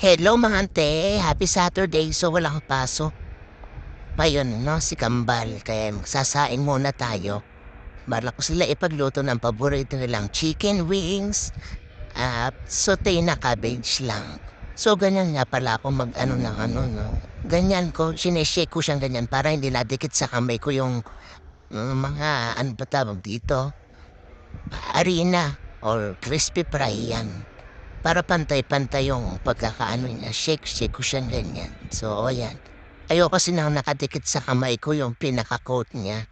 Hello mga ante, happy Saturday. So walang pasok. Ngayon, no, si Kambal. Kaya magsasaing muna tayo. Bala ko sila ipagluto ng paborito nilang chicken wings at saute na cabbage lang. So ganyan nga pala ako mag-ano ng ano, no. Ganyan ko, sineshake ko siyang ganyan para hindi nadikit sa kamay ko yung mga ano ba tawag dito? Harina or crispy fry yan. Para pantay-pantay yung pagkakaano niya, shake ko siyang ganyan. So, ayan. Ayoko kasi nang nakadikit sa kamay ko yung pinaka-coat niya.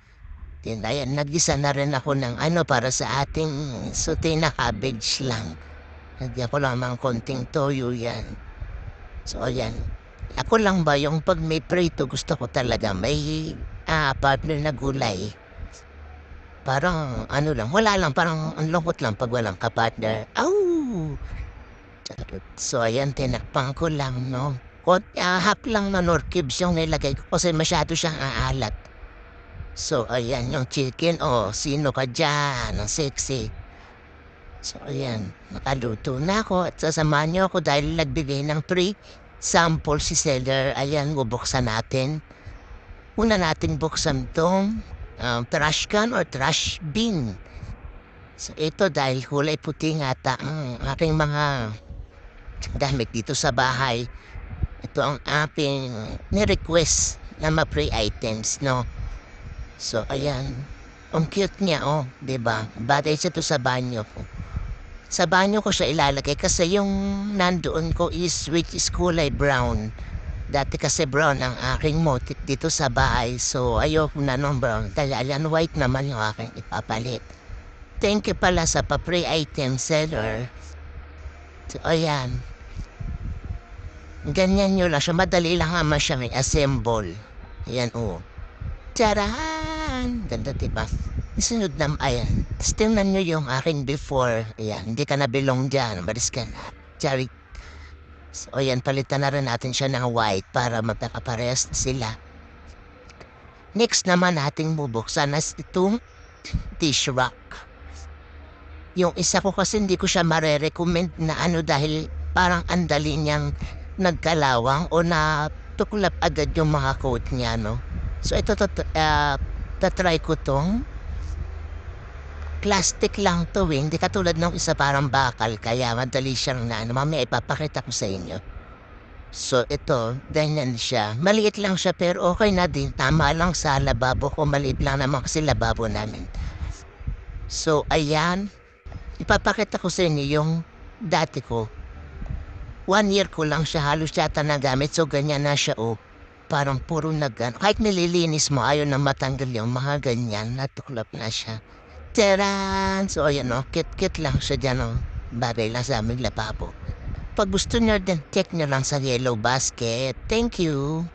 Then, ayan, nagisa na rin ako ng ano para sa ating sauté na cabbage lang. Nagyan ko lamang konting toyo yan. So, ayan. Ako lang ba yung pag may prito gusto ko talaga may partner na gulay. Parang ano lang, wala lang, parang ang lungkot lang pag walang kapartner. Aw! Charot. So ayan, tinakpan ko lang, no? Half lang na nor cubes yung nilagay ko kasi masyado siyang aalat. So ayan yung chicken, oh, sino ka dyan? Ang sexy. So ayan, nakaluto na ako at sasamahan niyo ako dahil nagbigay ng free sample si seller. Ayan, bubuksan natin. Una natin buksan tong trash can or trash bin. So ito dahil kulay puti nga ang aking mga gamit dito sa bahay. Ito ang aking ni-request na ma-free items, no? So, ayan. Ang cute niya, oh. 'Di ba? Bagay siya to sa banyo ko. Sa banyo ko siya ilalagay kasi yung nandoon ko is which is kulay brown. Dati kasi brown ang aking motif dito sa bahay. So, ayoko na nung brown. Dahil ayan, white naman yung aking ipapalit. Thank you pala sa pa-free item seller. So, ayan. Ganyan nyo lang siya. Madali lang naman siya may assemble. Ayan, oh. Tcharan! Ganda, diba? Isunod na, ayan. Tapos tingnan nyo yung aking before. Ayan, hindi ka nabilong dyan. Baris ka na. Chari. So, ayan, palitan na rin natin siya ng white para magkakaparehas sila. Next naman nating bubuksan na itong dish rack. Yung isa ko kasi hindi ko siya mare-recommend na ano dahil parang andali niyang nagkalawang o natuklap agad yung mga coat niya, no? So, ito, tatry ko tong plastic lang to, eh. Hindi katulad ng isa parang bakal, kaya madali siyang na, ano, mamaya ipapakita ko sa inyo. So, ito, ganyan siya. Maliit lang siya, pero okay na din. Tama lang sa lababo ko. Maliit lang naman kasi lababo namin. So, ayan. Ipapakita ko sa inyo yung dati ko. 1 year ko lang siya halos yata nagamit. So, ganyan na siya, oh. Parang puro kahit nililinis mo, ayaw na matanggal yung mga ganyan. Natuklap na siya. Taran! So, ayan, oh. Kit-kit lang siya dyan, oh. Bagay lang sa aming lababo. Pag gusto nyo din, check nyo lang sa yellow basket. Thank you.